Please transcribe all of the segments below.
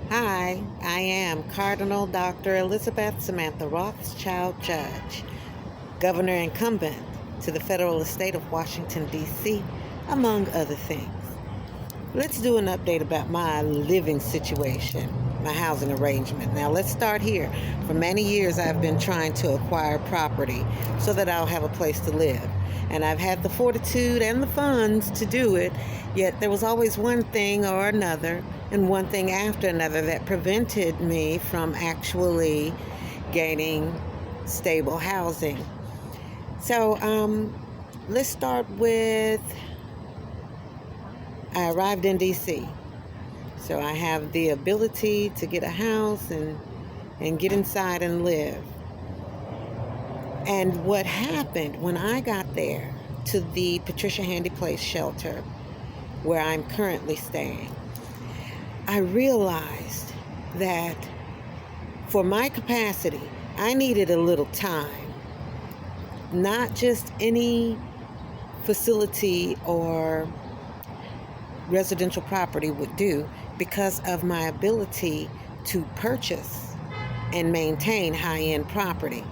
Hi, I am Cardinal Dr. Elizabeth Samantha Rothschild Judge, Governor Incumbent to the federal estate of Washington, D.C., among other things. Let's do an update about my living situation, my housing arrangement. Now, let's start here. For many years, I've been trying to acquire property so that I'll have a place to live. And I've had the fortitude and the funds to do it, yet there was always one thing or another, and one thing after another, that prevented me from actually gaining stable housing. So, let's start with I arrived in DC. So I have the ability to get a house and get inside and live. And what happened when I got there to the Patricia Handy Place shelter where I'm currently staying, I realized that for my capacity, I needed a little time. Not just any facility or residential property would do, because of my ability to purchase and maintain high-end property.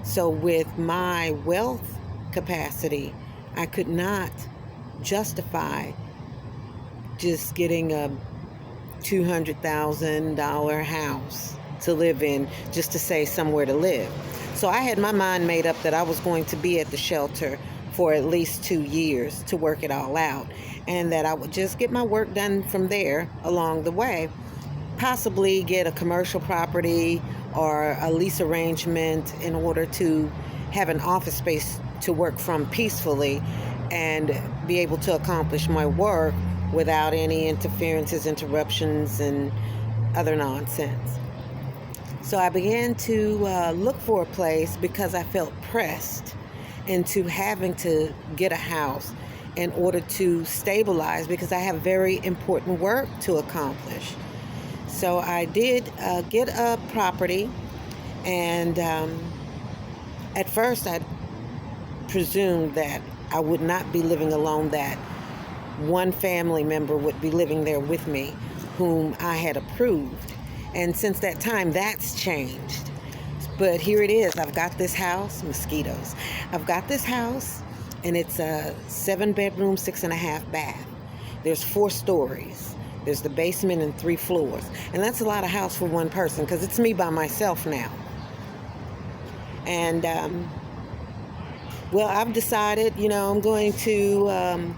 So with my wealth capacity, I could not justify just getting a $200,000 house to live in just to say somewhere to live. So I had my mind made up that I was going to be at the shelter for at least 2 years to work it all out, and that I would just get my work done from there along the way. Possibly get a commercial property or a lease arrangement in order to have an office space to work from peacefully and be able to accomplish my work without any interferences, interruptions, and other nonsense. So I began to look for a place because I felt pressed into having to get a house in order to stabilize, because I have very important work to accomplish. So I did get a property, and at first I presumed that I would not be living alone, that one family member would be living there with me whom I had approved. And since that time, that's changed. But here it is. I've got this house, mosquitoes. I've got this house, and it's a 7-bedroom, 6.5-bath. There's 4 stories. There's the basement and 3 floors. And that's a lot of house for one person, because it's me by myself now. And, well, I've decided, I'm going to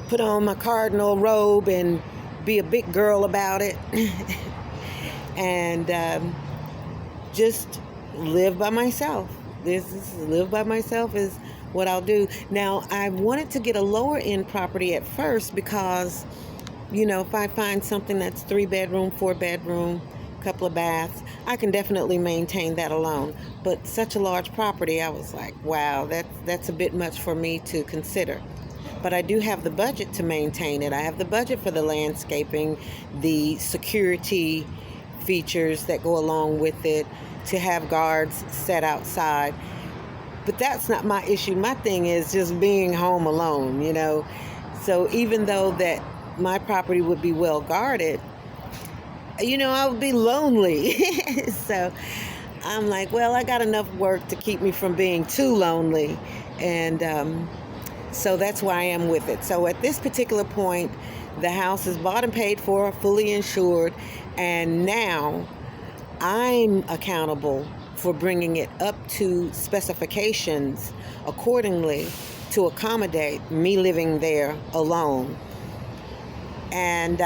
put on my cardinal robe and be a big girl about it. And just live by myself. Live by myself is what I'll do. Now, I wanted to get a lower end property at first because, if I find something that's 3-bedroom, 4-bedroom, couple of baths, I can definitely maintain that alone. But such a large property, I was like, wow, that's a bit much for me to consider. But I do have the budget to maintain it. I have the budget for the landscaping, the security features that go along with it, to have guards set outside. But that's not my issue. My thing is just being home alone, So even though that my property would be well guarded, I would be lonely. So I'm like, well, I got enough work to keep me from being too lonely. And so that's why I am with it. So at this particular point, the house is bought and paid for, fully insured, and now I'm accountable for bringing it up to specifications accordingly to accommodate me living there alone. And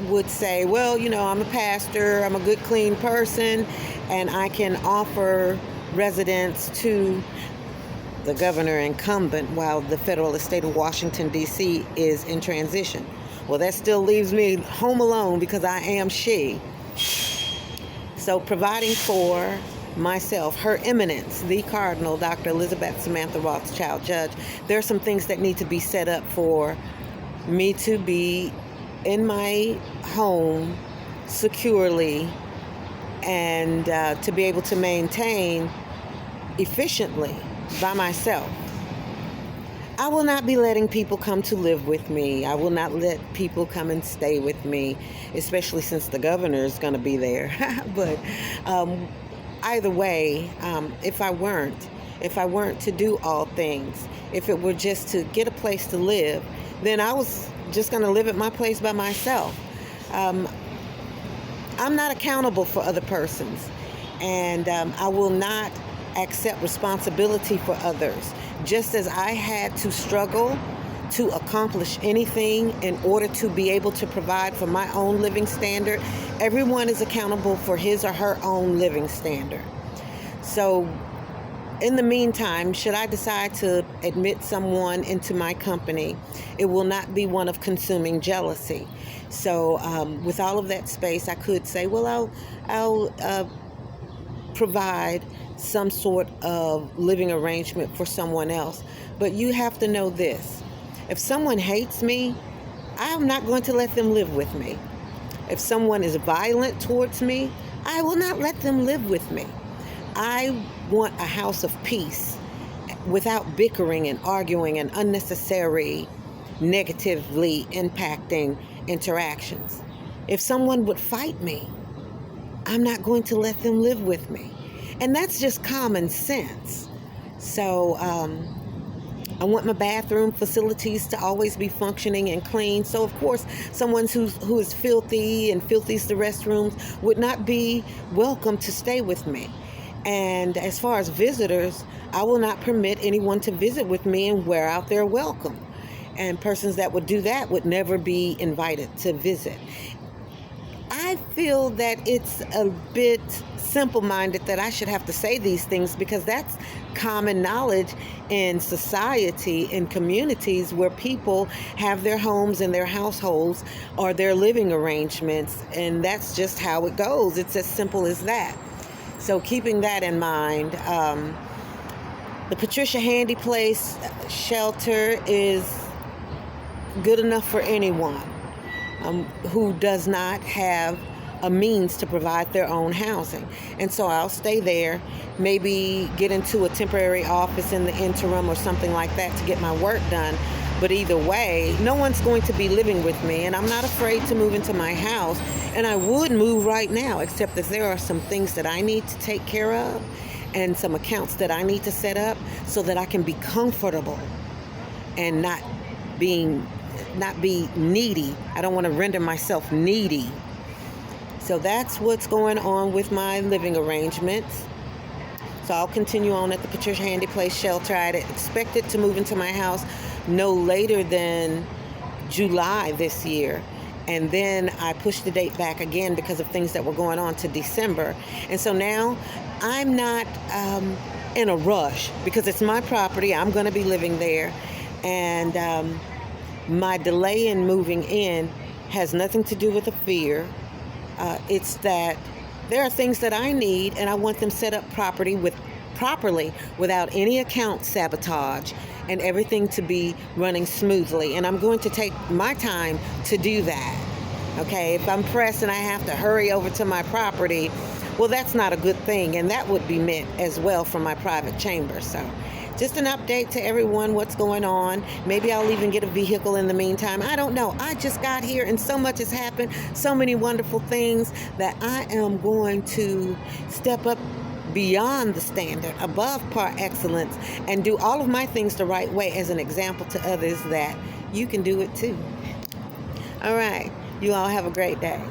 would say, well, I'm a pastor, I'm a good, clean person, and I can offer residence to the governor incumbent while the federal estate of Washington, D.C. is in transition. Well, that still leaves me home alone because I am she. So providing for myself, Her Eminence, the Cardinal, Dr. Elizabeth Samantha Rothschild Judge, there are some things that need to be set up for me to be in my home securely and to be able to maintain efficiently by myself. I will not be letting people come to live with me. I will not let people come and stay with me, especially since the governor is going to be there. But um, either way, if I weren't to do all things, if it were just to get a place to live, then I was just going to live at my place by myself. Um, I'm not accountable for other persons, and I will not accept responsibility for others. Just as I had to struggle to accomplish anything in order to be able to provide for my own living standard, everyone is accountable for his or her own living standard. So, in the meantime, should I decide to admit someone into my company, it will not be one of consuming jealousy. So, with all of that space, I could say, well, I'll provide some sort of living arrangement for someone else. But you have to know this. If someone hates me, I'm not going to let them live with me. If someone is violent towards me, I will not let them live with me. I want a house of peace without bickering and arguing and unnecessary negatively impacting interactions. If someone would fight me, I'm not going to let them live with me. And that's just common sense. So I want my bathroom facilities to always be functioning and clean. So, of course, someone who is filthy and filthies the restrooms would not be welcome to stay with me. And as far as visitors, I will not permit anyone to visit with me and wear out their welcome. And persons that would do that would never be invited to visit. I feel that it's a bit simple-minded that I should have to say these things, because that's common knowledge in society, in communities where people have their homes and their households or their living arrangements, and that's just how it goes. It's as simple as that. So keeping that in mind, the Patricia Handy Place shelter is good enough for anyone who does not have a means to provide their own housing. And so I'll stay there, maybe get into a temporary office in the interim or something like that to get my work done. But either way, no one's going to be living with me, and I'm not afraid to move into my house. And I would move right now, except that there are some things that I need to take care of and some accounts that I need to set up so that I can be comfortable and not be needy. I don't want to render myself needy. So that's what's going on with my living arrangements. So I'll continue on at the Patricia Handy Place shelter. I'd expected to move into my house no later than July this year. And then I pushed the date back again because of things that were going on to December. And so now I'm not in a rush because it's my property. I'm going to be living there. And my delay in moving in has nothing to do with a fear. It's that there are things that I need, and I want them set up properly without any account sabotage, and everything to be running smoothly. And I'm going to take my time to do that. Okay, if I'm pressed and I have to hurry over to my property, well, that's not a good thing, and that would be meant as well from my private chamber. So just an update to everyone, what's going on. Maybe I'll even get a vehicle in the meantime. I don't know. I just got here and so much has happened, so many wonderful things, that I am going to step up beyond the standard, above par excellence, and do all of my things the right way as an example to others that you can do it too. All right. You all have a great day.